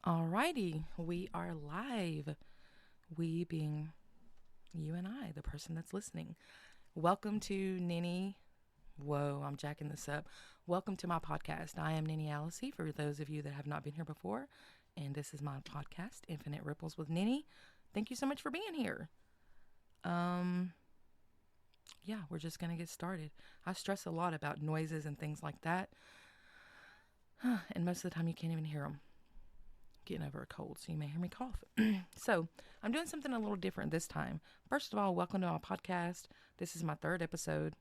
Alrighty, we are live. We being you and I, the person that's listening. Welcome to Ninnie. Whoa, I'm jacking this up. Welcome to my podcast. I am Ninnie Alice, for those of you that have not been here before. And this is my podcast, Infinite Ripples with Ninnie. Thank you so much for being here. Yeah, we're just going to get started. I stress a lot about noises and things like that. And most of the time you can't even hear them. Getting over a cold, so you may hear me cough. So I'm doing something a little different this time. First of all, welcome to my podcast. This is my third episode.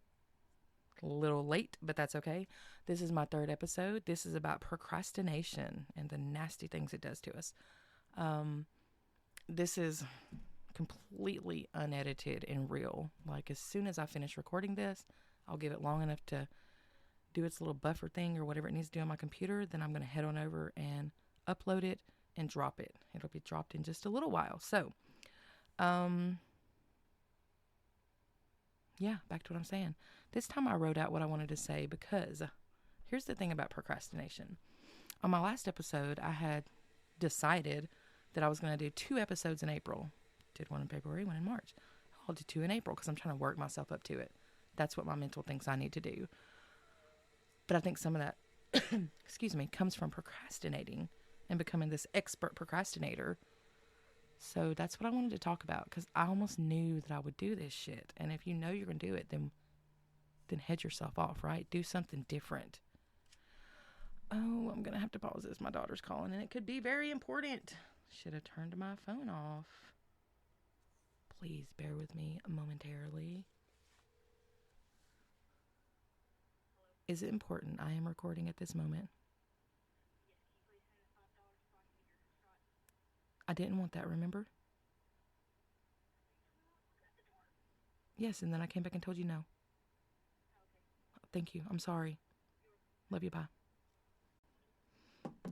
A little late, but that's okay. This is my third episode. This is about procrastination and the nasty things it does to us. This is completely unedited and real. Like, as soon as I finish recording this, I'll give it long enough to do its little buffer thing or whatever it needs to do on my computer. Then I'm going to head on over and upload it and drop it. It'll be dropped in just a little while. So, yeah, back to what I'm saying. This time I wrote out what I wanted to say because here's the thing about procrastination. On my last episode, I had decided that I was going to do 2 episodes in April. Did one in February, one in March. I'll do 2 in April because I'm trying to work myself up to it. That's what my mental thinks I need to do. But I think some of that, comes from procrastinating and becoming this expert procrastinator. So that's what I wanted to talk about because I almost knew that I would do this shit. And if you know you're going to do it, then head yourself off, right? Do something different. Oh, I'm going to have to pause this. My daughter's calling and it could be very important. Should have turned my phone off. Please bear with me momentarily. Is it important? I am recording at this moment. I didn't want that, remember? Yes, and then I came back and told you no. Thank you. I'm sorry. Love you. Bye.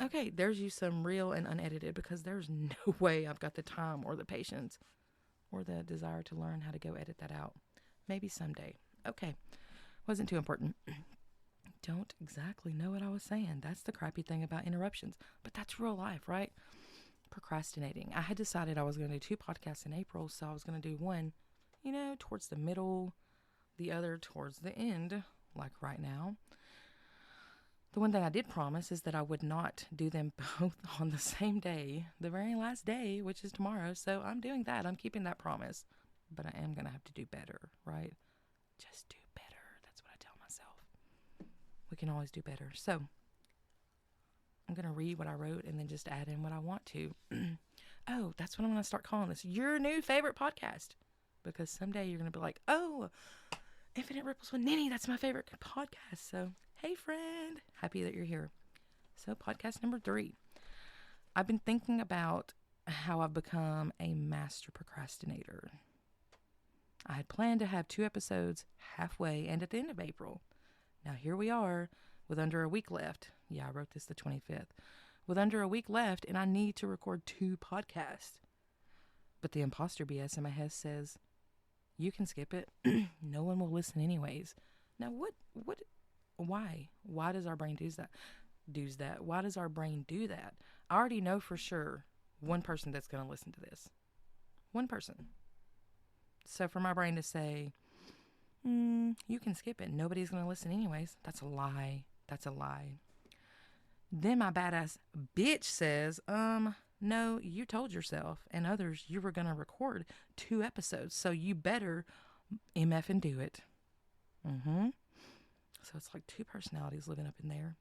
Okay, there's you some real and unedited because there's no way I've got the time or the patience or the desire to learn how to go edit that out. Maybe someday. Okay. Wasn't too important. Don't exactly know what I was saying. That's the crappy thing about interruptions. But that's real life, right? Procrastinating. I had decided I was going to do 2 podcasts in April, so I was going to do one, towards the middle, the other towards the end, like right now. The one thing I did promise is that I would not do them both on the same day, the very last day, which is tomorrow. So I'm doing that. I'm keeping that promise. But I am going to have to do better, right? Just do better. That's what I tell myself. We can always do better. So I'm going to read what I wrote and then just add in what I want to. Oh, that's what I'm going to start calling this. Your new favorite podcast. Because someday you're going to be like, oh, Infinite Ripples with Ninnie. That's my favorite podcast. So, hey, friend. Happy that you're here. So, podcast number 3. I've been thinking about how I've become a master procrastinator. I had planned to have 2 episodes halfway and at the end of April. Now, here we are with under a week left. Yeah, I wrote this the 25th. With under a week left, and I need to record 2 podcasts. But the imposter BS in my head says, you can skip it. No one will listen anyways. Now, why? Why does our brain do that? Why does our brain do that? I already know for sure one person that's going to listen to this. One person. So for my brain to say, you can skip it. Nobody's going to listen anyways. That's a lie. That's a lie. Then my badass bitch says, no, you told yourself and others you were going to record 2 episodes. So you better MF and do it. So it's like 2 personalities living up in there.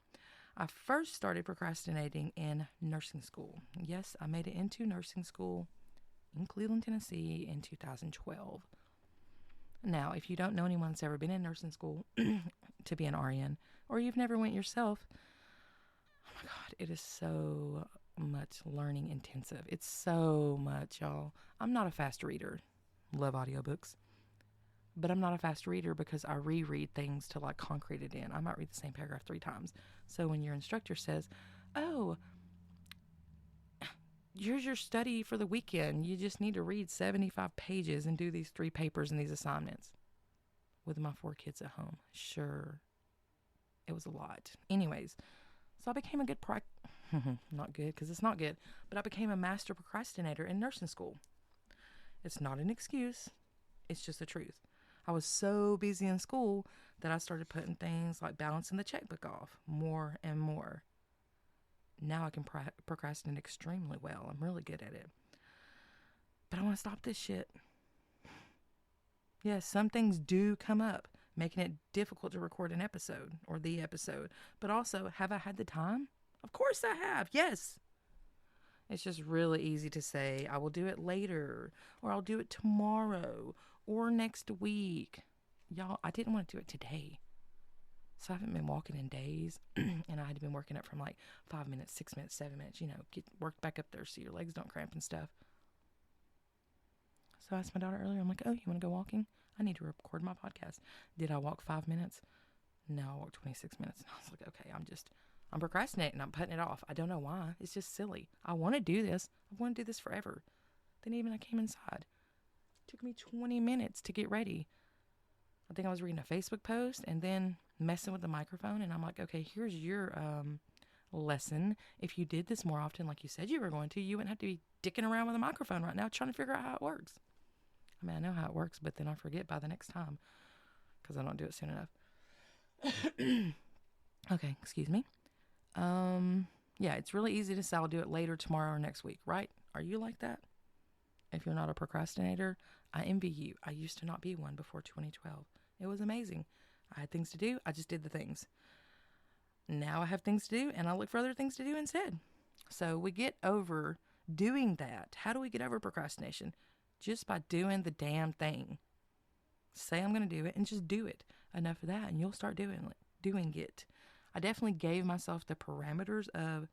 I first started procrastinating in nursing school. Yes, I made it into nursing school in Cleveland, Tennessee in 2012. Now, if you don't know anyone that's ever been in nursing school to be an RN, or you've never went yourself, oh my God, it is so much learning intensive. It's so much, y'all. I'm not a fast reader. Love audiobooks. But I'm not a fast reader because I reread things to like concrete it in. I might read the same paragraph 3 times. So when your instructor says, oh, here's your study for the weekend. You just need to read 75 pages and do these 3 papers and these assignments with my 4 kids at home. Sure. It was a lot. Anyways, so I became a good Not good, because it's not good. But I became a master procrastinator in nursing school. It's not an excuse. It's just the truth. I was so busy in school that I started putting things like balancing the checkbook off more and more. Now I can procrastinate extremely well. I'm really good at it. But I want to stop this shit. Yes, some things do come up, making it difficult to record an episode or the episode. But also, have I had the time? Of course I have. Yes. It's just really easy to say, I will do it later, or I'll do it tomorrow, or next week. Y'all, I didn't want to do it today. So I haven't been walking in days, and I had been working up from like 5 minutes, 6 minutes, 7 minutes, get worked back up there so your legs don't cramp and stuff. So I asked my daughter earlier, I'm like, oh, you want to go walking? I need to record my podcast. Did I walk 5 minutes? No, I walked 26 minutes. And I was like, okay, I'm procrastinating. I'm putting it off. I don't know why. It's just silly. I want to do this. I want to do this forever. Then even I came inside. It took me 20 minutes to get ready. I think I was reading a Facebook post and then messing with the microphone. And I'm like, okay, here's your lesson. If you did this more often, like you said you were going to, you wouldn't have to be dicking around with a microphone right now trying to figure out how it works. I mean, I know how it works, but then I forget by the next time because I don't do it soon enough. Okay, excuse me. Yeah, it's really easy to say I'll do it later, tomorrow, or next week, right? Are you like that? If you're not a procrastinator, I envy you. I used to not be one before 2012. It was amazing. I had things to do. I just did the things. Now I have things to do, and I look for other things to do instead. So we get over doing that. How do we get over procrastination? Just by doing the damn thing. Say I'm going to do it and just do it. Enough of that, and you'll start doing it. I definitely gave myself the parameters of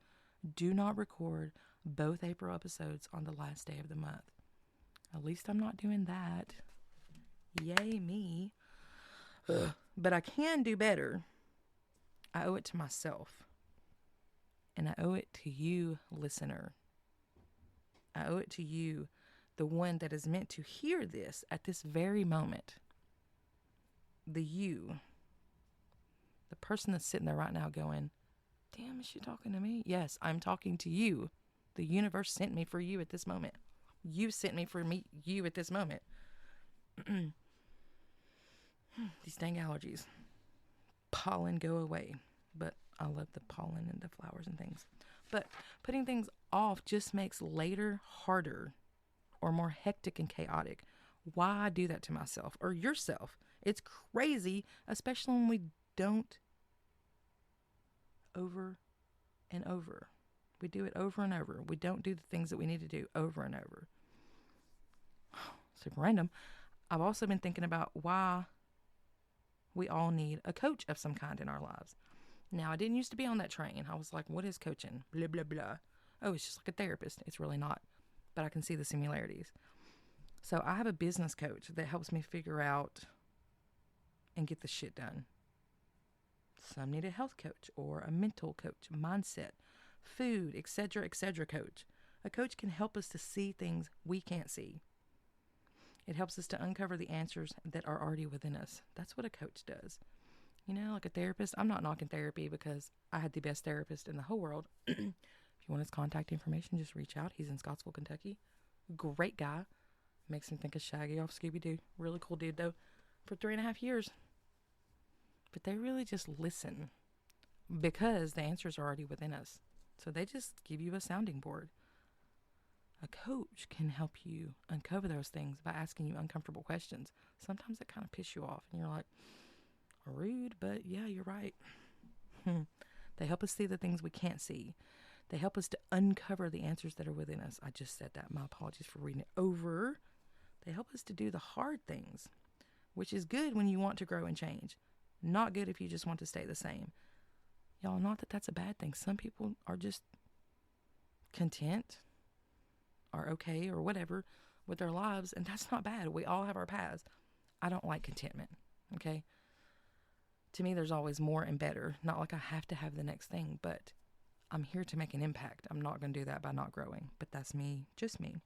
do not record both April episodes on the last day of the month. At least I'm not doing that. Yay me. Ugh. But I can do better. I owe it to myself. And I owe it to you, listener. I owe it to you, the one that is meant to hear this at this very moment. The you. The person that's sitting there right now going, damn, is she talking to me? Yes, I'm talking to you. The universe sent me for you at this moment. You sent me for you at this moment. These dang allergies. Pollen, go away. But I love the pollen and the flowers and things. But putting things off just makes later harder or more hectic and chaotic. Why do that to myself or yourself? It's crazy, especially when we don't over and over. We do it over and over. We don't do the things that we need to do over and over. Super random. I've also been thinking about why we all need a coach of some kind in our lives. Now, I didn't used to be on that train. I was like, what is coaching? Blah, blah, blah. Oh, it's just like a therapist. It's really not. But I can see the similarities. So I have a business coach that helps me figure out and get the shit done. Some need a health coach or a mental coach, mindset, food, etc., coach. A coach can help us to see things we can't see. It helps us to uncover the answers that are already within us. That's what a coach does. Like a therapist, I'm not knocking therapy because I had the best therapist in the whole world. If you want his contact information, just reach out. He's in Scottsville, Kentucky. Great guy. Makes me think of Shaggy off Scooby-Doo. Really cool dude, though. For 3.5 years. But they really just listen because the answers are already within us. So they just give you a sounding board. A coach can help you uncover those things by asking you uncomfortable questions. Sometimes it kind of pisses you off and you're like, rude, but yeah, you're right. They help us see the things we can't see. They help us to uncover the answers that are within us. I just said that. My apologies for reading it over. They help us to do the hard things, which is good when you want to grow and change. Not good if you just want to stay the same. Y'all, not that that's a bad thing. Some people are just content or okay or whatever with their lives, and that's not bad. We all have our paths. I don't like contentment, okay? To me, there's always more and better. Not like I have to have the next thing, but I'm here to make an impact. I'm not going to do that by not growing, but that's me, just me.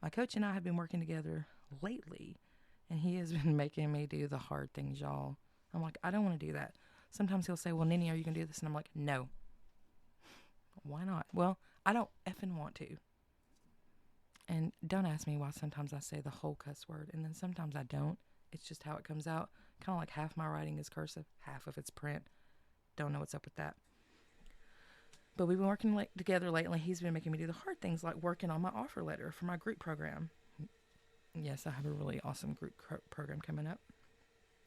My coach and I have been working together lately, and he has been making me do the hard things, y'all. I'm like, I don't want to do that. Sometimes he'll say, well, Ninnie, are you going to do this? And I'm like, no. Why not? Well, I don't effing want to. And don't ask me why sometimes I say the whole cuss word and then sometimes I don't. It's just how it comes out. Kind of like half my writing is cursive, half of it's print. Don't know what's up with that. But we've been working together lately. He's been making me do the hard things like working on my offer letter for my group program. Yes, I have a really awesome group program coming up.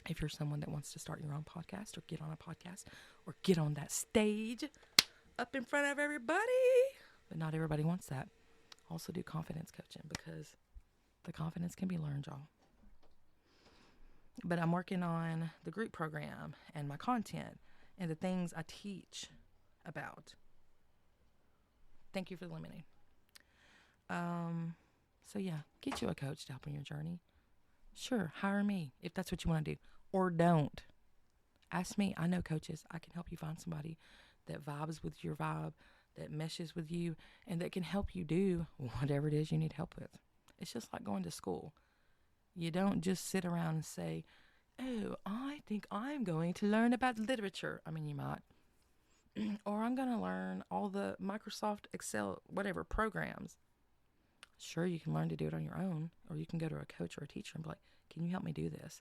If you're someone that wants to start your own podcast or get on a podcast or get on that stage up in front of everybody. But not everybody wants that. Also do confidence coaching because the confidence can be learned, y'all. But I'm working on the group program and my content and the things I teach about. Thank you for the lemonade. So yeah, get you a coach to help on your journey. Sure, hire me if that's what you want to do. Or don't. Ask me. I know coaches. I can help you find somebody that vibes with your vibe, that meshes with you, and that can help you do whatever it is you need help with. It's just like going to school. You don't just sit around and say, oh, I think I'm going to learn about literature. I mean, you might. Or I'm going to learn all the Microsoft Excel, whatever, programs. Sure, you can learn to do it on your own, or you can go to a coach or a teacher and be like, can you help me do this?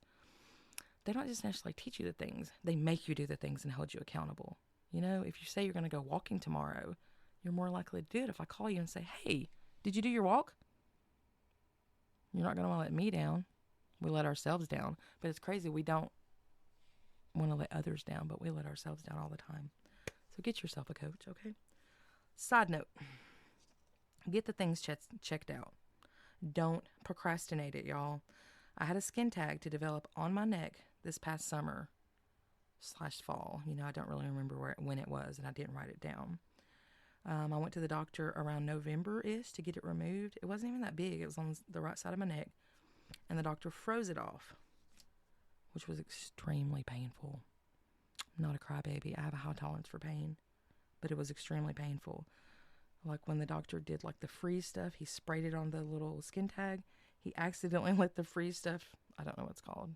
They don't just necessarily teach you the things. They make you do the things and hold you accountable. You know, if you say you're going to go walking tomorrow, you're more likely to do it if I call you and say, hey, did you do your walk? You're not going to want to let me down. We let ourselves down. But it's crazy. We don't want to let others down, but we let ourselves down all the time. So get yourself a coach, okay? Side note, get the things checked out. Don't procrastinate it, y'all. I had a skin tag to develop on my neck this past summer/fall. You know, I don't really remember when it was, and I didn't write it down. I went to the doctor around November-ish to get it removed. It wasn't even that big. It was on the right side of my neck, and the doctor froze it off, which was extremely painful. I'm not a crybaby. I have a high tolerance for pain, but it was extremely painful. Like when the doctor did like the freeze stuff, he sprayed it on the little skin tag. He accidentally let the freeze stuff, I don't know what it's called.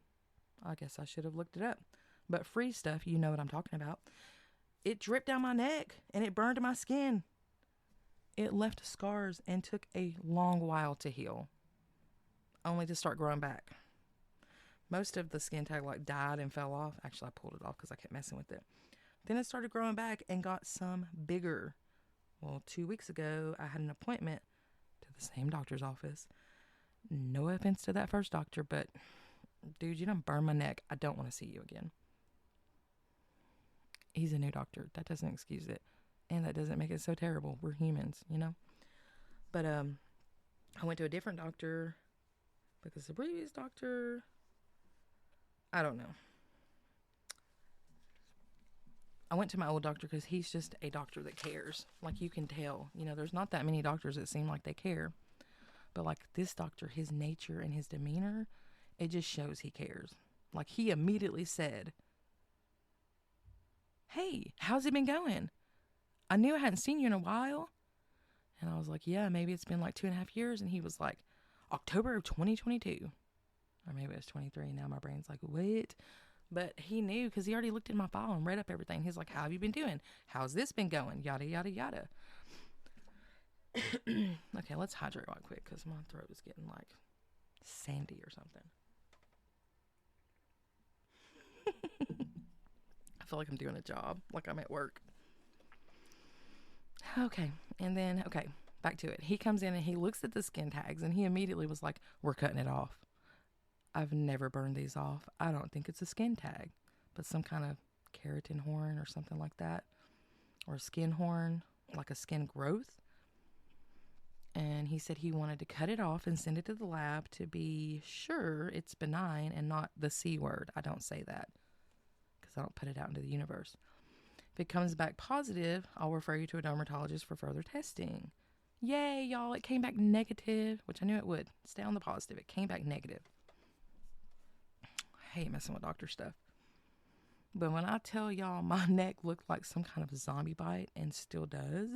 I guess I should have looked it up. But freeze stuff, you know what I'm talking about. It dripped down my neck and it burned my skin. It left scars and took a long while to heal, only to start growing back. Most of the skin tag like died and fell off. Actually, I pulled it off because I kept messing with it. Then it started growing back and got some bigger. Well, 2 weeks ago, I had an appointment to the same doctor's office. No offense to that first doctor, but dude, you done burned my neck. I don't want to see you again. He's a new doctor. That doesn't excuse it. And that doesn't make it so terrible. We're humans, you know? But I went to a different doctor because the previous doctor, I don't know. I went to my old doctor because he's just a doctor that cares. Like you can tell, you know, there's not that many doctors that seem like they care. But like this doctor, his nature and his demeanor, it just shows he cares. Like he immediately said, hey, how's it been going? I knew I hadn't seen you in a while. And I was like, yeah, maybe it's been like 2.5 years. And he was like, October of 2022. Or maybe it was 23. Now my brain's like, what? But he knew because he already looked at my file and read up everything. He's like, how have you been doing? How's this been going? Yada, yada, yada. Okay, let's hydrate real quick because my throat is getting like sandy or something. I feel like I'm doing a job, like I'm at work. Okay, and then, back to it. He comes in and he looks at the skin tags and he immediately was like, we're cutting it off. I've never burned these off. I don't think it's a skin tag, but some kind of keratin horn or something like that. Or a skin horn, like a skin growth. And he said he wanted to cut it off and send it to the lab to be sure it's benign and not the C word. I don't say that because I don't put it out into the universe. If it comes back positive, I'll refer you to a dermatologist for further testing. Yay, y'all. It came back negative, which I knew it would. Stay on the positive. It came back negative. I hate messing with doctor stuff. But when I tell y'all my neck looked like some kind of zombie bite and still does,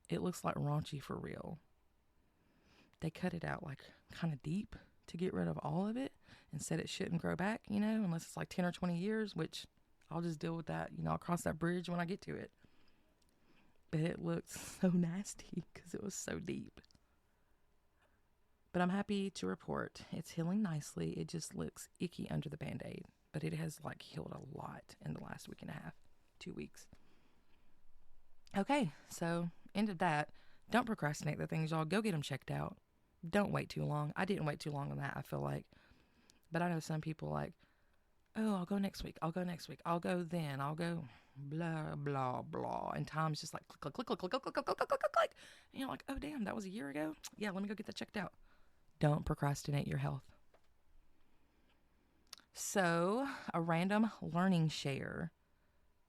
it looks like raunchy for real. They cut it out like kind of deep to get rid of all of it and said it shouldn't grow back, you know, unless it's like 10 or 20 years, which I'll just deal with that. I'll cross that bridge when I get to it. But it looked so nasty because it was so deep. But I'm happy to report it's healing nicely. It just looks icky under the Band-Aid. But it has healed a lot in the last week and a half, 2 weeks. Okay, so end of that. Don't procrastinate the things, y'all. Go get them checked out. Don't wait too long. I didn't wait too long on that, I feel like. But I know some people oh, I'll go next week. I'll go next week. I'll go then. I'll go blah, blah, blah. And time's just click, click, click, click, click, click, click, click, click, click, click. And you're like, oh, damn, that was a year ago? Yeah, let me go get that checked out. Don't procrastinate your health. So, a random learning share,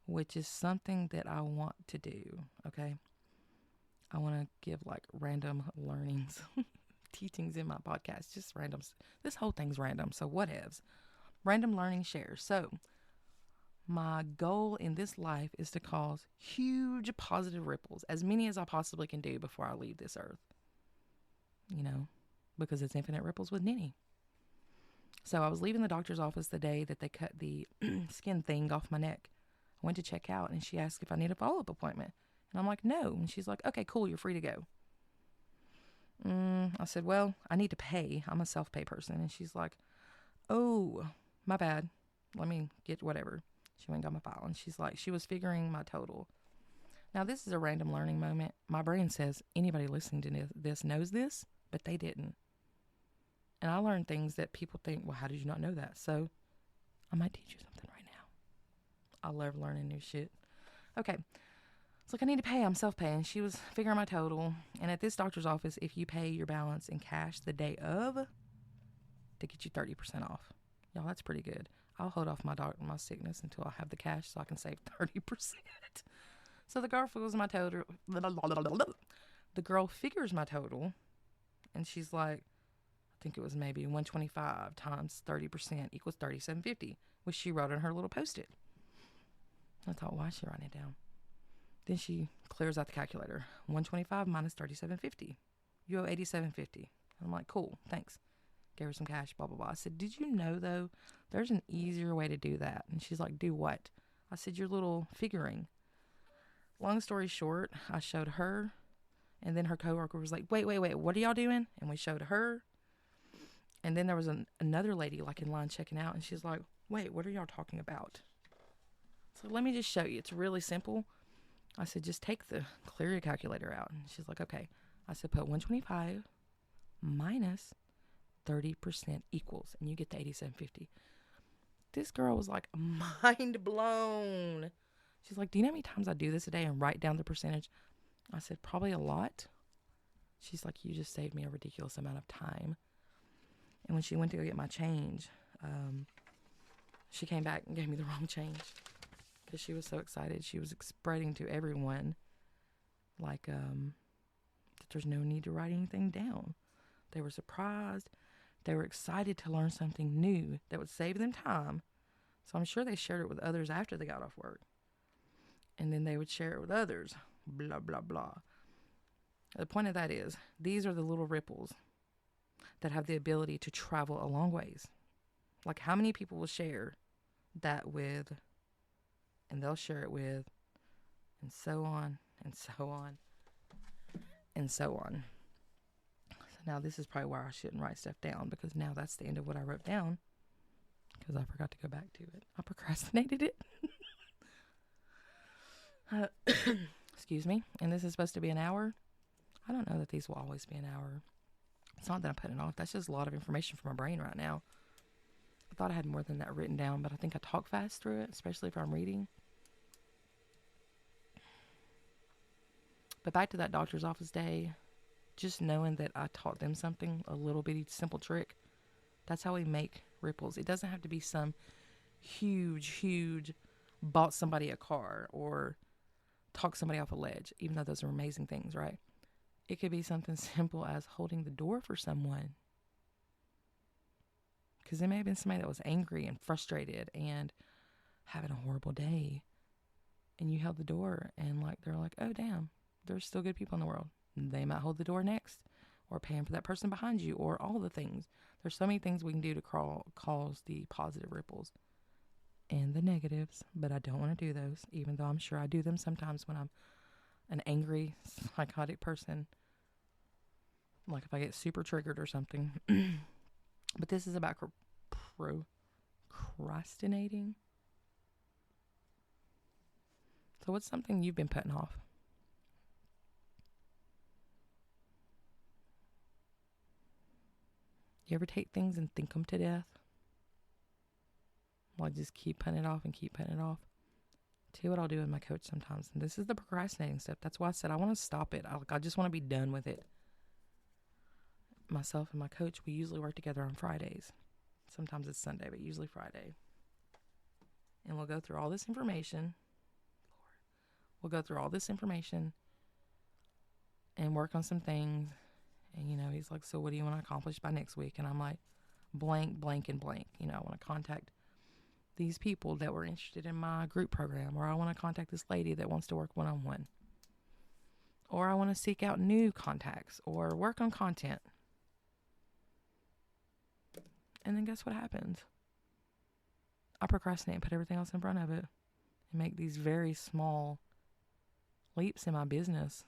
which is something that I want to do, okay? I want to give random learnings, teachings in my podcast, just randoms. This whole thing's random, so whatevs. Random learning shares. So, my goal in this life is to cause huge positive ripples, as many as I possibly can do before I leave this earth. Because it's infinite ripples with Ninnie. So I was leaving the doctor's office the day that they cut the skin thing off my neck. I went to check out, and she asked if I need a follow-up appointment. And I'm like, no. And she's like, okay, cool, you're free to go. I said, well, I need to pay. I'm a self-pay person. And she's like, oh, my bad. Let me get whatever. She went and got my file. And she's like, she was figuring my total. Now, this is a random learning moment. My brain says anybody listening to this knows this, but they didn't. And I learned things that people think, well, how did you not know that? So I might teach you something right now. I love learning new shit. Okay. It's I need to pay. I'm self-paying. She was figuring my total. And at this doctor's office, if you pay your balance in cash the day of, they get you 30% off. Y'all, that's pretty good. I'll hold off my sickness until I have the cash so I can save 30%. So the girl figures my total. The girl figures my total. And she's like, I think it was maybe 125 times 30% equals 37.50, which she wrote on her little Post-it. I thought, why is she writing it down? Then she clears out the calculator. 125 minus 37.50. You owe 87.50. I'm like, cool, thanks. Gave her some cash, blah, blah, blah. I said, did you know, though, there's an easier way to do that? And she's like, do what? I said, your little figuring. Long story short, I showed her, and then her coworker was like, wait, what are y'all doing? And we showed her. And then there was another lady in line checking out, and she's like, wait, what are y'all talking about? So let me just show you. It's really simple. I said, just clear your calculator out. And she's like, okay. I said, put 125 minus 30% equals, and you get the 87.50. This girl was mind blown. She's like, do you know how many times I do this a day and write down the percentage? I said, probably a lot. She's like, you just saved me a ridiculous amount of time. And when she went to go get my change, she came back and gave me the wrong change because she was so excited. She was spreading to everyone that there's no need to write anything down. They were surprised. They were excited to learn something new that would save them time. So I'm sure they shared it with others after they got off work. And then they would share it with others. Blah, blah, blah. The point of that is, these are the little ripples that have the ability to travel a long ways. How many people will share that with, and they'll share it with, and so on, and so on, and so on. So now this is probably why I shouldn't write stuff down, because now that's the end of what I wrote down, because I forgot to go back to it. I procrastinated it. Excuse me. And this is supposed to be an hour. I don't know that these will always be an hour. It's not that I'm putting it off. That's just a lot of information for my brain right now. I thought I had more than that written down, but I think I talk fast through it, especially if I'm reading. But back to that doctor's office day, just knowing that I taught them something, a little bitty simple trick, that's how we make ripples. It doesn't have to be some huge, bought somebody a car or talk somebody off a ledge, even though those are amazing things, right? It could be something simple as holding the door for someone. Because there may have been somebody that was angry and frustrated and having a horrible day. And you held the door and they're like, oh, damn, there's still good people in the world. They might hold the door next, or paying for that person behind you, or all the things. There's so many things we can do to cause the positive ripples. and the negatives, but I don't want to do those, even though I'm sure I do them sometimes when I'm an angry, psychotic person. Like if I get super triggered or something. But this is about procrastinating. So what's something you've been putting off? You ever take things and think them to death? Well, just keep putting it off and keep putting it off. Tell you what I'll do with my coach sometimes. And this is the procrastinating stuff. That's why I said I want to stop it. I just want to be done with it. Myself and my coach, we usually work together on Fridays. Sometimes it's Sunday, but usually Friday. And we'll go through all this information. We'll go through all this information and work on some things. And, he's like, so what do you want to accomplish by next week? And I'm like, blank, blank, and blank. I want to contact these people that were interested in my group program, or I want to contact this lady that wants to work one-on-one, or I want to seek out new contacts or work on content. And then guess what happens? I procrastinate and put everything else in front of it and make these very small leaps in my business.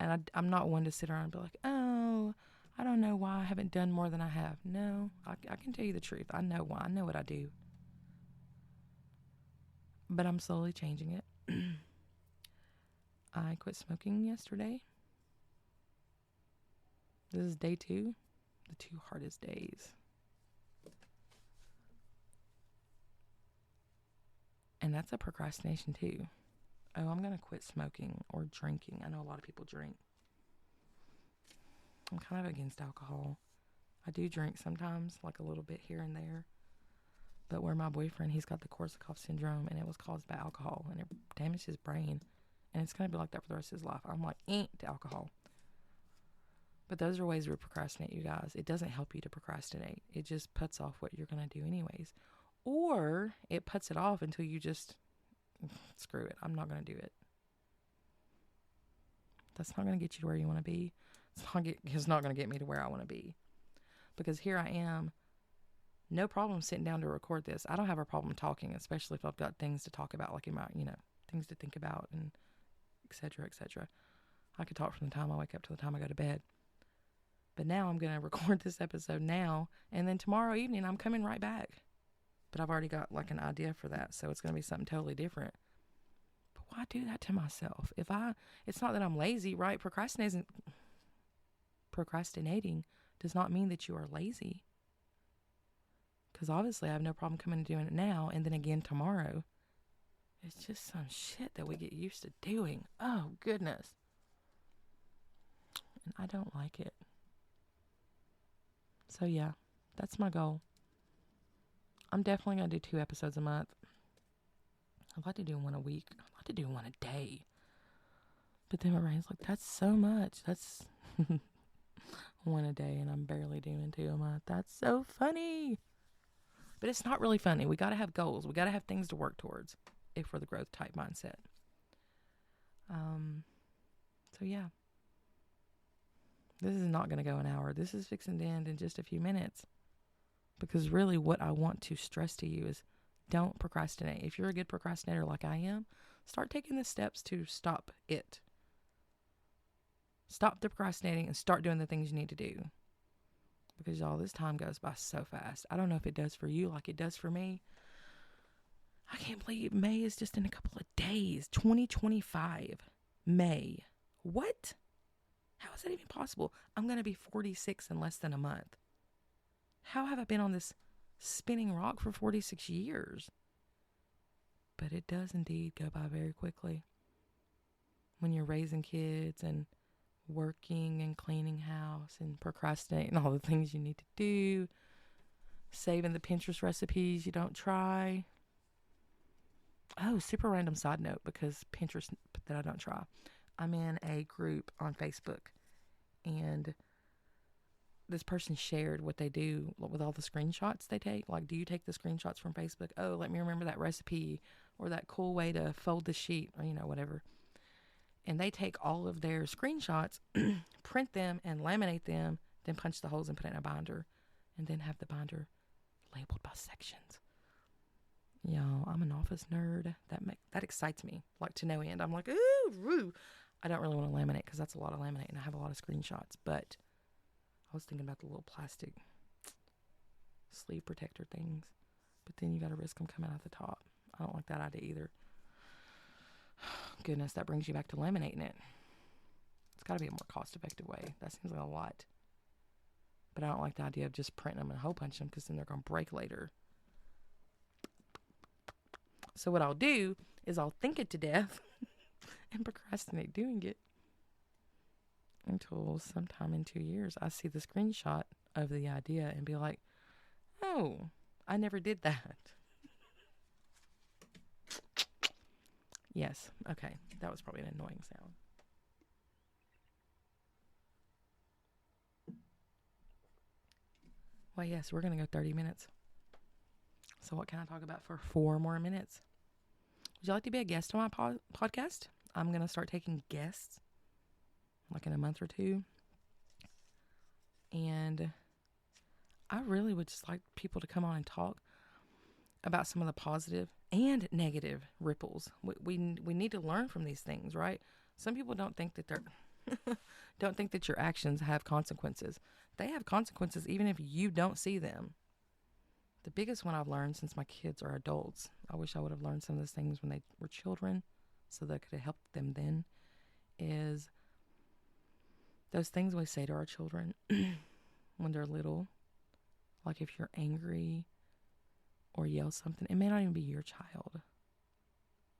And I'm not one to sit around and be like, oh, I don't know why I haven't done more than I have. No, I can tell you the truth. I know why. I know what I do. But I'm slowly changing it. I quit smoking yesterday. This is day 2. The 2 hardest days. And that's a procrastination too. Oh, I'm going to quit smoking or drinking. I know a lot of people drink. I'm kind of against alcohol. I do drink sometimes, like a little bit here and there. But where my boyfriend, he's got the Korsakoff syndrome, and it was caused by alcohol, and it damaged his brain. And it's going to be like that for the rest of his life. I'm like, to alcohol. But those are ways we procrastinate, you guys. It doesn't help you to procrastinate. It just puts off what you're going to do anyways. Or it puts it off until you just, screw it, I'm not going to do it. That's not going to get you to where you want to be. It's not going to get me to where I want to be. Because here I am, no problem sitting down to record this. I don't have a problem talking, especially if I've got things to talk about, like in my, things to think about, and et cetera, et cetera. I could talk from the time I wake up to the time I go to bed. But now I'm going to record this episode now, and then tomorrow evening I'm coming right back. But I've already got like an idea for that, so it's going to be something totally different. But why do that to myself? It's not that I'm lazy, right? Procrastinating does not mean that you are lazy. Because obviously I have no problem coming and doing it now and then again tomorrow. It's just some shit that we get used to doing. Oh, goodness. And I don't like it. So yeah, that's my goal. I'm definitely going to do 2 episodes a month. I'd like to do 1 a week. I'd like to do 1 a day. But then my brain's like, that's so much. That's 1 a day, and I'm barely doing 2 a month. That's so funny. But it's not really funny. We got to have goals. We got to have things to work towards if we're the growth type mindset. So yeah. This is not going to go an hour. This is fixing to end in just a few minutes. Because really what I want to stress to you is don't procrastinate. If you're a good procrastinator like I am, start taking the steps to stop it. Stop the procrastinating and start doing the things you need to do. Because all this time goes by so fast. I don't know if it does for you like it does for me. I can't believe May is just in a couple of days. 2025. May. What? How is that even possible? I'm going to be 46 in less than a month. How have I been on this spinning rock for 46 years? But it does indeed go by very quickly. When you're raising kids and working and cleaning house and procrastinating all the things you need to do, saving the Pinterest recipes you don't try. Oh, super random side note, because Pinterest that I don't try. I'm in a group on Facebook, and this person shared what they do with all the screenshots they take. Like, do you take the screenshots from Facebook? Oh, let me remember that recipe, or that cool way to fold the sheet, or, whatever. And they take all of their screenshots, print them and laminate them, then punch the holes and put it in a binder, and then have the binder labeled by sections. Y'all, I'm an office nerd. That excites me, like, to no end. I'm like, ooh, woo. I don't really want to laminate because that's a lot of laminate, and I have a lot of screenshots. But I was thinking about the little plastic sleeve protector things. But then you got to risk them coming out the top. I don't like that idea either. Goodness, that brings you back to laminating it. It's got to be a more cost-effective way. That seems like a lot. But I don't like the idea of just printing them and hole punching them because then they're going to break later. So what I'll do is I'll think it to death and procrastinate doing it until sometime in 2 years I see the screenshot of the idea and be like, oh, I never did that. Yes. Okay. That was probably an annoying sound. Well, yes, we're going to go 30 minutes. So what can I talk about for 4 more minutes? Would you like to be a guest on my podcast? I'm going to start taking guests like in a month or 2. And I really would just like people to come on and talk about some of the positive and negative ripples. We need to learn from these things, right? Some people don't think that don't think that your actions have consequences. They have consequences even if you don't see them. The biggest one I've learned since my kids are adults, I wish I would have learned some of those things when they were children so that I could have helped them then, is those things we say to our children when they're little. Like if you're angry or yell something, it may not even be your child.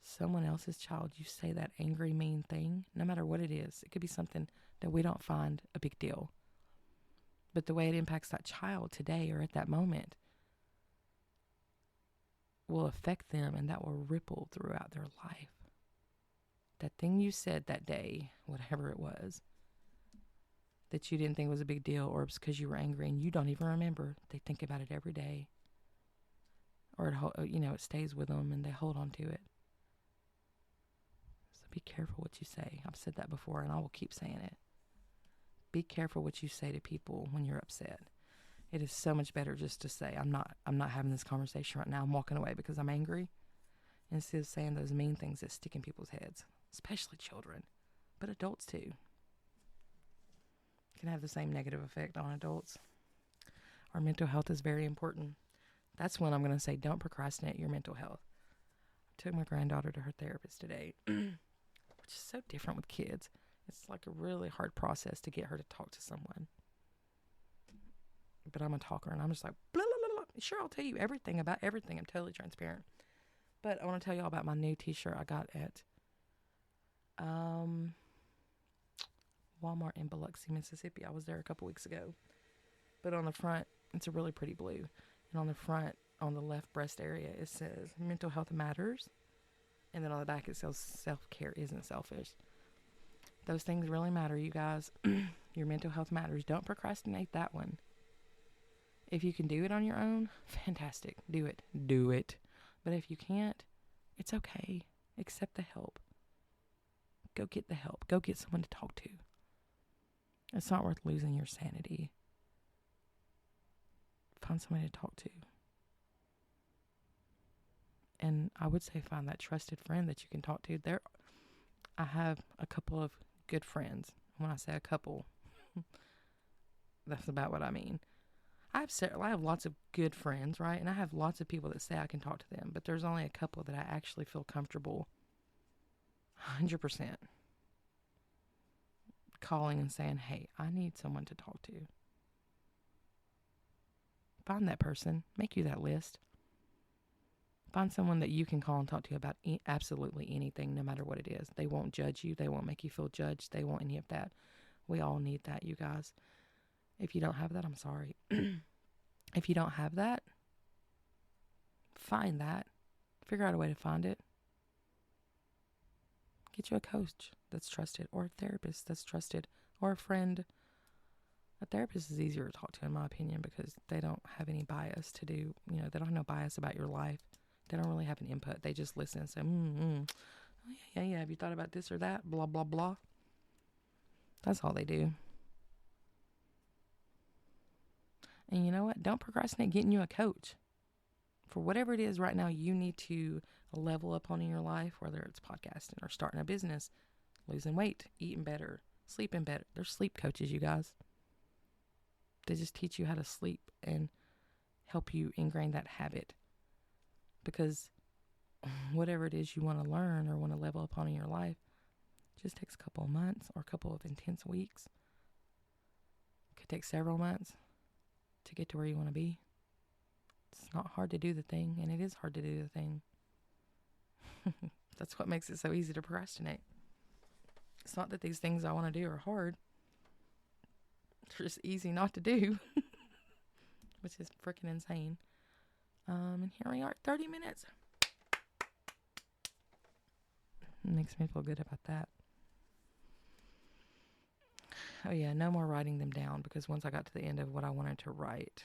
Someone else's child, you say that angry, mean thing, no matter what it is. It could be something that we don't find a big deal. But the way it impacts that child today or at that moment will affect them, and that will ripple throughout their life. That thing you said that day, whatever it was, that you didn't think was a big deal, or it was because you were angry and you don't even remember, they think about it every day. Or it stays with them and they hold on to it. So be careful what you say. I've said that before and I will keep saying it. Be careful what you say to people when you're upset. It is so much better just to say, I'm not having this conversation right now. I'm walking away because I'm angry. Instead of saying those mean things that stick in people's heads, especially children, but adults too. Can have the same negative effect on adults. Our mental health is very important. That's when I'm going to say, don't procrastinate your mental health. I took my granddaughter to her therapist today, which is so different with kids. It's like a really hard process to get her to talk to someone. But I'm a talker, and I'm just like, blah, blah, blah, blah. Sure, I'll tell you everything about everything. I'm totally transparent. But I want to tell you all about my new t-shirt I got at Walmart in Biloxi, Mississippi. I was there a couple weeks ago. But on the front, it's a really pretty blue. And on the front, on the left breast area, it says, mental health matters. And then on the back, it says, self-care isn't selfish. Those things really matter, you guys. Your mental health matters. Don't procrastinate that one. If you can do it on your own, fantastic. Do it. Do it. But if you can't, it's okay. Accept the help. Go get the help. Go get someone to talk to. It's not worth losing your sanity. Find somebody to talk to. And I would say find that trusted friend that you can talk to. I have a couple of good friends. When I say a couple, that's about what I mean. I have lots of good friends, right? And I have lots of people that say I can talk to them. But there's only a couple that I actually feel comfortable 100% calling and saying, hey, I need someone to talk to. Find that person. Make you that list. Find someone that you can call and talk to about absolutely anything, no matter what it is. They won't judge you. They won't make you feel judged. They won't any of that. We all need that, you guys. If you don't have that, I'm sorry. If you don't have that, find that. Figure out a way to find it. Get you a coach that's trusted, or a therapist that's trusted, or a friend. A therapist is easier to talk to, in my opinion, because they don't have any bias to do, they don't have no bias about your life. They don't really have an input. They just listen and say, oh, yeah, have you thought about this or that? Blah, blah, blah. That's all they do. And you know what? Don't procrastinate getting you a coach. for whatever it is right now you need to level up on in your life, whether it's podcasting or starting a business, losing weight, eating better, sleeping better. There's sleep coaches, you guys. They just teach you how to sleep and help you ingrain that habit. Because whatever it is you want to learn or want to level up on in your life, it just takes a couple of months or a couple of intense weeks. It could take several months to get to where you want to be. It's not hard to do the thing, and it is hard to do the thing. That's what makes it so easy to procrastinate. It's not that these things I want to do are hard. They're just easy not to do, which is freaking insane. And here we are, 30 minutes. It makes me feel good about that. Oh yeah, no more writing them down, because once I got to the end of what I wanted to write,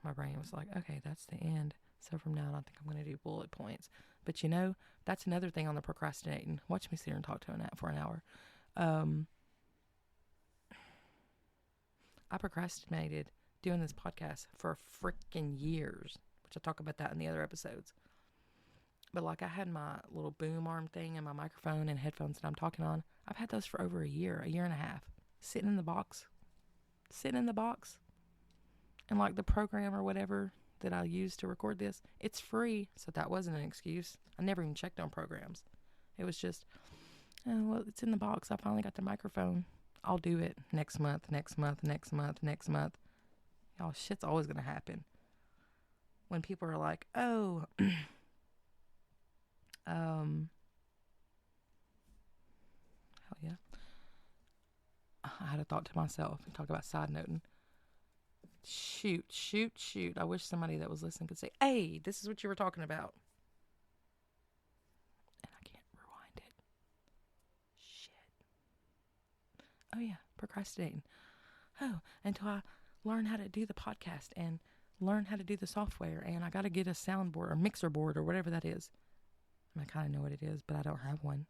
my brain was like, okay, that's the end. So from now on, I think I'm going to do bullet points. But you know, that's another thing on the procrastinating. Watch me sit here and talk to an for an hour. I procrastinated doing this podcast for freaking years, which I'll talk about that in the other episodes. But like, I had my little boom arm thing and my microphone and headphones that I'm talking on. I've had those for over a year and a half, sitting in the box. And like the program or whatever that I use to record this, it's free. So that wasn't an excuse. I never even checked on programs. It was just, oh, well, it's in the box. I finally got the microphone. I'll do it next month. Y'all, shit's always going to happen. When people are like, oh, hell yeah. I had a thought to myself and talk about side noting. Shoot. I wish somebody that was listening could say, hey, this is what you were talking about. And I can't rewind it. Shit. Oh yeah, procrastinating. Oh, until I learn how to do the podcast and learn how to do the software, and I got to get a soundboard or mixer board or whatever that is. I kind of know what it is, but I don't have one.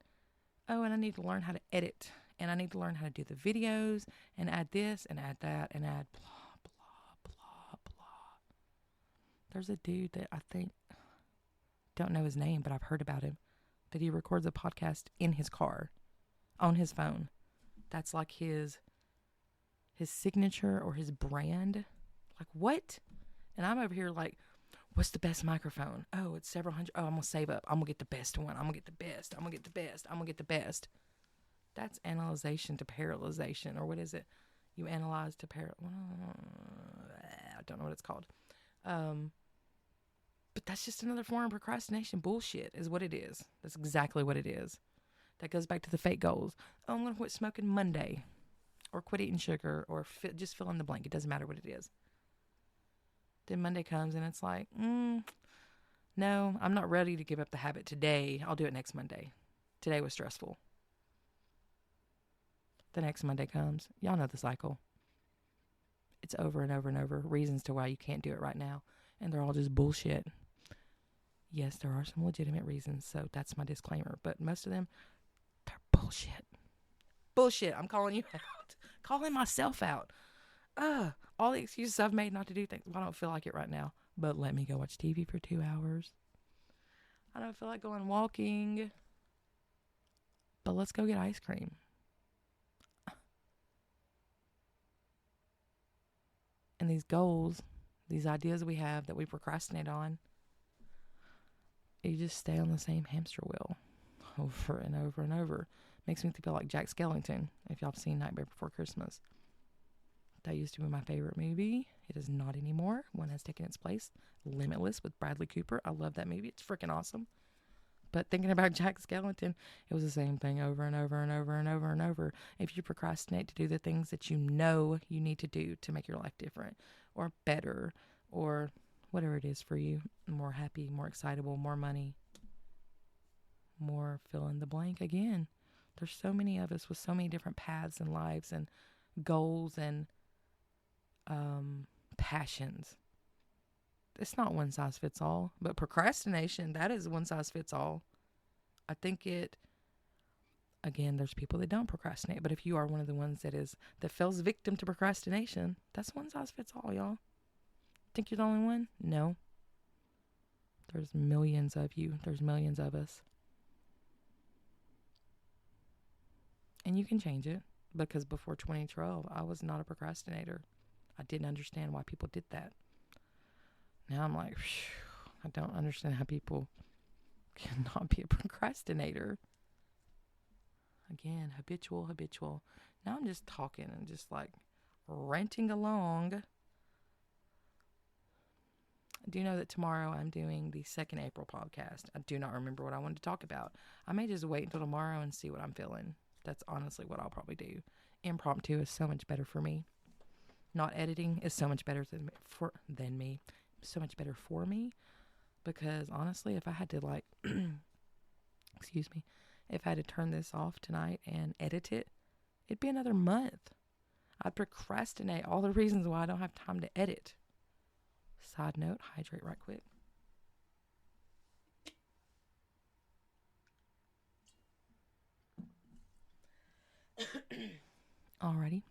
Oh, and I need to learn how to edit, and I need to learn how to do the videos and add this and add that and add blah, blah, blah, blah. There's a dude that I think, don't know his name, but I've heard about him, that he records a podcast in his car on his phone. That's like his signature or his brand. Like, what? And I'm over here like, what's the best microphone? Oh, it's several hundred. Oh, I'm going to save up. I'm going to get the best one. I'm going to get the best. That's analyzation to paralyzation. Or what is it? You analyze to I don't know what it's called. But that's just another form of procrastination bullshit is what it is. That's exactly what it is. That goes back to the fake goals. Oh, I'm going to quit smoking Monday. Or quit eating sugar. Or just fill in the blank. It doesn't matter what it is. Then Monday comes and it's like, no, I'm not ready to give up the habit today. I'll do it next Monday. Today was stressful. The next Monday comes. Y'all know the cycle. It's over and over and over. Reasons to why you can't do it right now. And they're all just bullshit. Yes, there are some legitimate reasons. So that's my disclaimer. But most of them, they're bullshit. Bullshit. I'm calling you out. Calling myself out. All the excuses I've made not to do things. Well, I don't feel like it right now, but let me go watch TV for 2 hours. I don't feel like going walking, but let's go get ice cream. And these goals, these ideas we have that we procrastinate on, you just stay on the same hamster wheel over and over and over. Makes me feel like Jack Skellington, if y'all have seen Nightmare Before Christmas. That used to be my favorite movie. It is not anymore. One has taken its place. Limitless with Bradley Cooper. I love that movie. It's freaking awesome. But thinking about Jack Skellington, it was the same thing over and over and over and over and over. If you procrastinate to do the things that you know you need to do to make your life different or better or whatever it is for you, more happy, more excitable, more money, more fill in the blank again. There's so many of us with so many different paths and lives and goals and passions. It's not one size fits all, but procrastination, that is one size fits all. I think again, there's people that don't procrastinate, but if you are one of the ones that falls victim to procrastination, that's one size fits all, y'all. Think you're the only one? No. There's millions of you. There's millions of us. And you can change it, because before 2012, I was not a procrastinator. I didn't understand why people did that. Now I'm like, I don't understand how people cannot be a procrastinator. Again, habitual. Now I'm just talking and just like ranting along. I do know that tomorrow I'm doing the 2nd April podcast. I do not remember what I wanted to talk about. I may just wait until tomorrow and see what I'm feeling. That's honestly what I'll probably do. Impromptu is so much better for me. Not editing is so much better than me. So much better for me. Because honestly, if I had to if I had to turn this off tonight and edit it, it'd be another month. I'd procrastinate all the reasons why I don't have time to edit. Side note, hydrate right quick. Alrighty.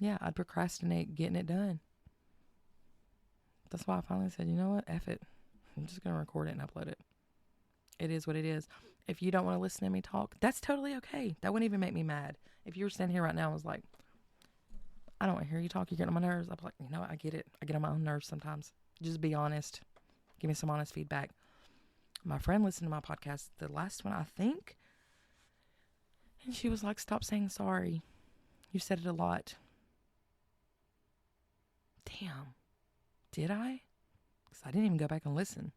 Yeah, I'd procrastinate getting it done. That's why I finally said, you know what? F it. I'm just going to record it and upload it. It is what it is. If you don't want to listen to me talk, that's totally okay. That wouldn't even make me mad. If you were standing here right now and was like, I don't want to hear you talk, you're getting on my nerves, I'd be like, you know what? I get it. I get on my own nerves sometimes. Just be honest. Give me some honest feedback. My friend listened to my podcast, the last one, I think. And she was like, stop saying sorry. You said it a lot. Damn. Did I? Because I didn't even go back and listen.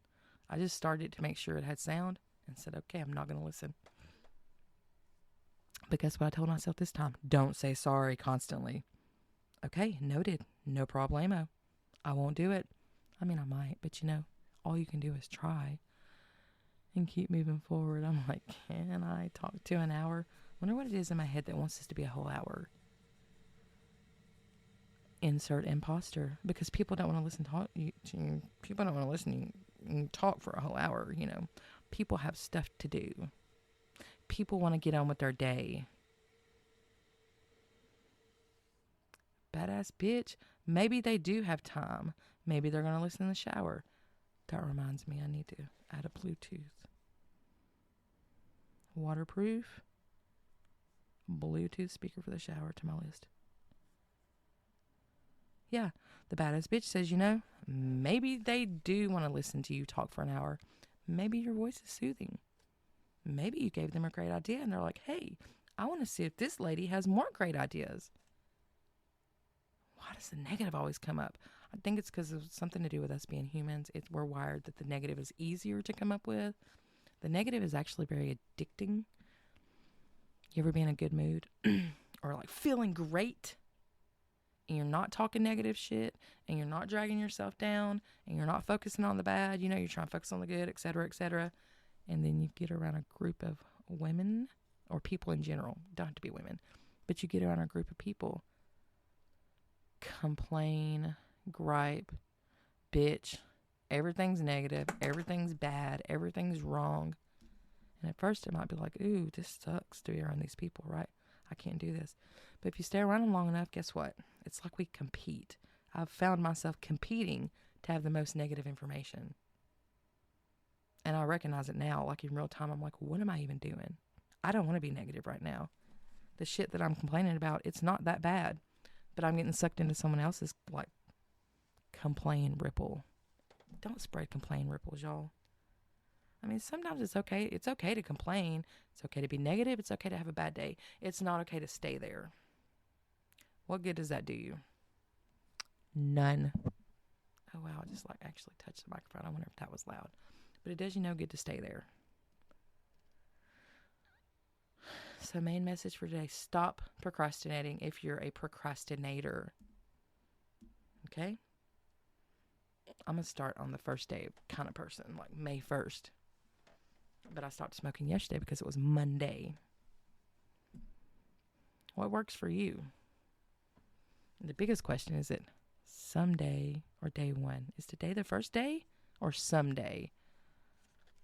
I just started to make sure it had sound and said, okay, I'm not going to listen. But guess what I told myself this time? Don't say sorry constantly. Okay, noted. No problemo. I won't do it. I mean, I might, but all you can do is try and keep moving forward. I'm like, can I talk to an hour? Wonder what it is in my head that wants this to be a whole hour. Insert imposter, because people don't want to listen to people don't want to listen and talk for a whole hour. People have stuff to do. People want to get on with their day. Badass bitch. Maybe they do have time. Maybe they're going to listen in the shower. That reminds me, I need to add a Bluetooth. Waterproof Bluetooth speaker for the shower to my list. Yeah, the badass bitch says, maybe they do want to listen to you talk for an hour. Maybe your voice is soothing. Maybe you gave them a great idea and they're like, hey, I want to see if this lady has more great ideas. Why does the negative always come up? I think it's because it's something to do with us being humans. We're wired that the negative is easier to come up with. The negative is actually very addicting. You ever be in a good mood or like feeling great and you're not talking negative shit and you're not dragging yourself down and you're not focusing on the bad, you're trying to focus on the good, etc., etc. And then you get around a group of women or people in general, don't have to be women, but you get around a group of people, complain, gripe, bitch, everything's negative, everything's bad, everything's wrong. And at first it might be like, ooh, this sucks to be around these people, right? I can't do this. But if you stay around them long enough, guess what? It's like we compete. I've found myself competing to have the most negative information. And I recognize it now, like in real time. I'm like, what am I even doing? I don't want to be negative right now. The shit that I'm complaining about, it's not that bad. But I'm getting sucked into someone else's, like, complain ripple. Don't spread complain ripples, y'all. I mean, sometimes it's okay. It's okay to complain. It's okay to be negative. It's okay to have a bad day. It's not okay to stay there. What good does that do you? None. Oh, wow. I just, actually touched the microphone. I wonder if that was loud. But it does good to stay there. So main message for today, stop procrastinating if you're a procrastinator. Okay? I'm going to start on the first day kind of person, like May 1st. But I stopped smoking yesterday because it was Monday. What works for you? And the biggest question is it someday or day one? Is today the first day or someday?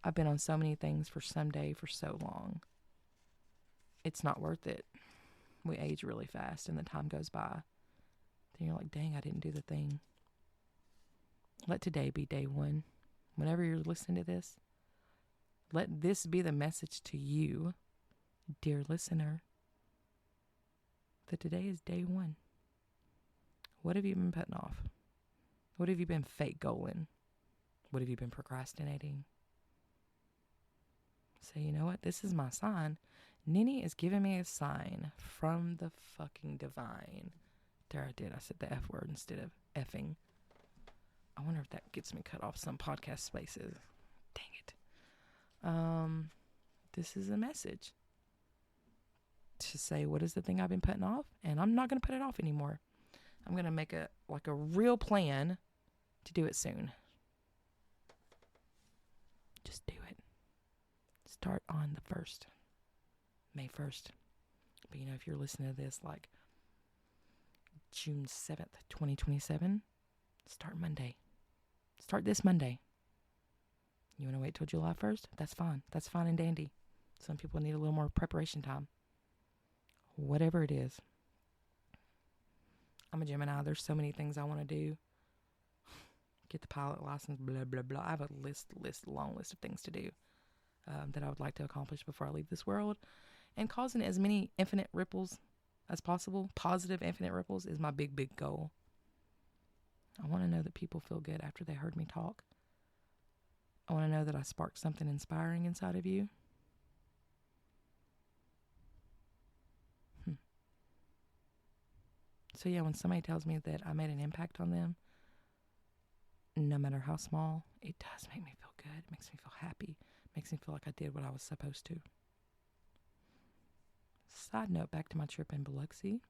I've been on so many things for someday for so long. It's not worth it. We age really fast and the time goes by. Then you're like, dang, I didn't do the thing. Let today be day one. Whenever you're listening to this, let this be the message to you, dear listener, that today is day one. What have you been putting off? What have you been fake goaling? What have you been procrastinating? Say, you know what? This is my sign. Ninnie is giving me a sign from the fucking divine. There, I did. I said the F word instead of effing. I wonder if that gets me cut off some podcast spaces. Dang it. This is a message to say, what is the thing I've been putting off? And I'm not going to put it off anymore. I'm going to make a real plan to do it soon. Just do it. Start on the 1st. May 1st. But if you're listening to this like June 7th, 2027, start Monday. Start this Monday. You want to wait till July 1st? That's fine. That's fine and dandy. Some people need a little more preparation time. Whatever it is. I'm a Gemini. There's so many things I want to do. Get the pilot license, blah, blah, blah. I have a long list of things to do that I would like to accomplish before I leave this world. And causing as many infinite ripples as possible, positive infinite ripples, is my big, big goal. I want to know that people feel good after they heard me talk. I want to know that I sparked something inspiring inside of you. So yeah, when somebody tells me that I made an impact on them, no matter how small, it does make me feel good. It makes me feel happy. It makes me feel like I did what I was supposed to. Side note, back to my trip in Biloxi.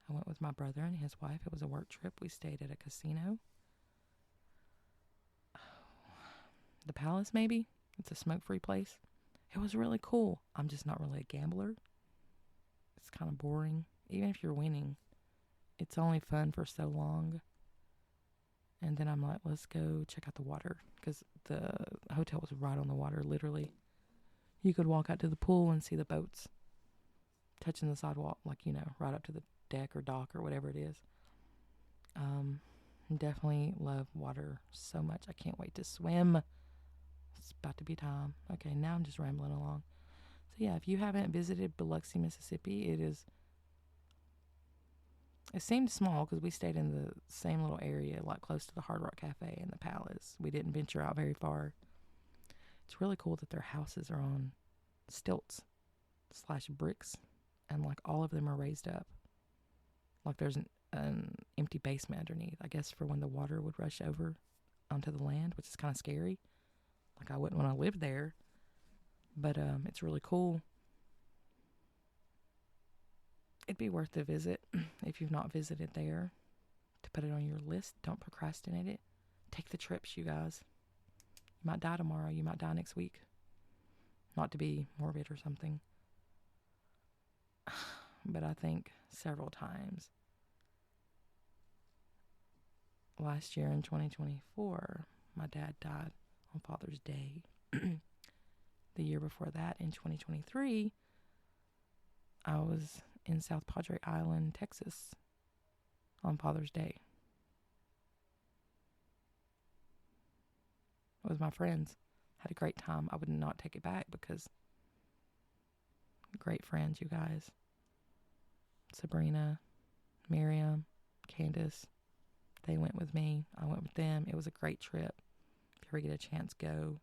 I went with my brother and his wife. It was a work trip. We stayed at a casino. The Palace, maybe? It's a smoke-free place. It was really cool. I'm just not really a gambler. It's kind of boring. Even if you're winning, it's only fun for so long. And then I'm like, let's go check out the water. Because the hotel was right on the water, literally. You could walk out to the pool and see the boats touching the sidewalk, right up to the deck or dock or whatever it is. Definitely love water so much. I can't wait to swim. It's about to be time. Okay, now I'm just rambling along. So yeah, if you haven't visited Biloxi, Mississippi, it seemed small because we stayed in the same little area, like close to the Hard Rock Cafe and the Palace. We didn't venture out very far. It's really cool that their houses are on stilts / bricks, and all of them are raised up. There's an empty basement underneath, I guess, for when the water would rush over onto the land, which is kind of scary. I wouldn't want to live there, but it's really cool. It'd be worth a visit if you've not visited there, to put it on your list. Don't procrastinate it. Take the trips, you guys. You might die tomorrow. You might die next week. Not to be morbid or something. But I think several times. Last year in 2024, my dad died on Father's Day. The year before that, in 2023, I was in South Padre Island, Texas, on Father's Day. With my friends. Had a great time. I would not take it back because great friends, you guys. Sabrina, Miriam, Candace, they went with me. I went with them. It was a great trip. If you ever get a chance, go.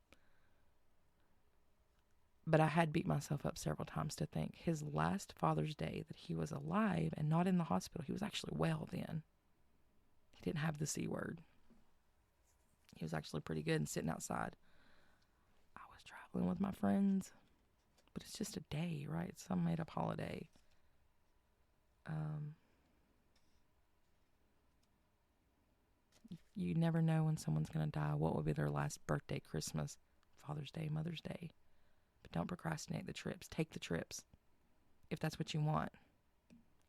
But I had beat myself up several times to think his last Father's Day that he was alive and not in the hospital. He was actually well then. He didn't have the C word. He was actually pretty good and sitting outside. I was traveling with my friends. But it's just a day, right? It's some made up holiday. You never know when someone's going to die. What will be their last birthday, Christmas, Father's Day, Mother's Day. But don't procrastinate the trips. Take the trips if that's what you want.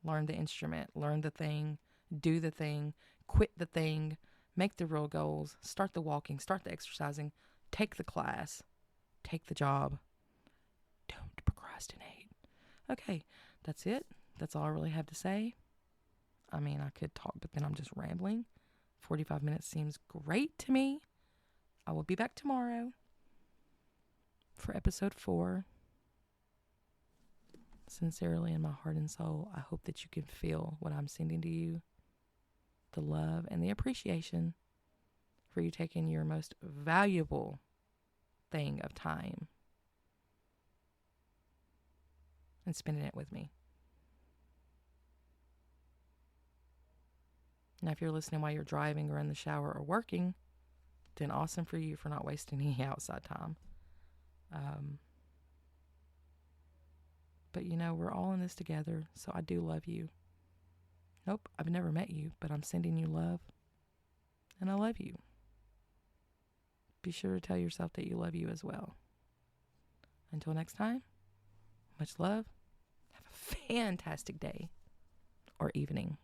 Learn the instrument. Learn the thing. Do the thing. Quit the thing. Make the real goals. Start the walking. Start the exercising. Take the class. Take the job. Don't procrastinate. Okay, that's it. That's all I really have to say. I mean, I could talk, but then I'm just rambling 45 minutes seems great to me. I will be back tomorrow for episode 4. Sincerely, in my heart and soul, I hope that you can feel what I'm sending to you. The love and the appreciation for you taking your most valuable thing of time and spending it with me. Now, if you're listening while you're driving or in the shower or working, then awesome for you for not wasting any outside time. But we're all in this together, so I do love you. Nope, I've never met you, but I'm sending you love, and I love you. Be sure to tell yourself that you love you as well. Until next time, much love. Have a fantastic day or evening.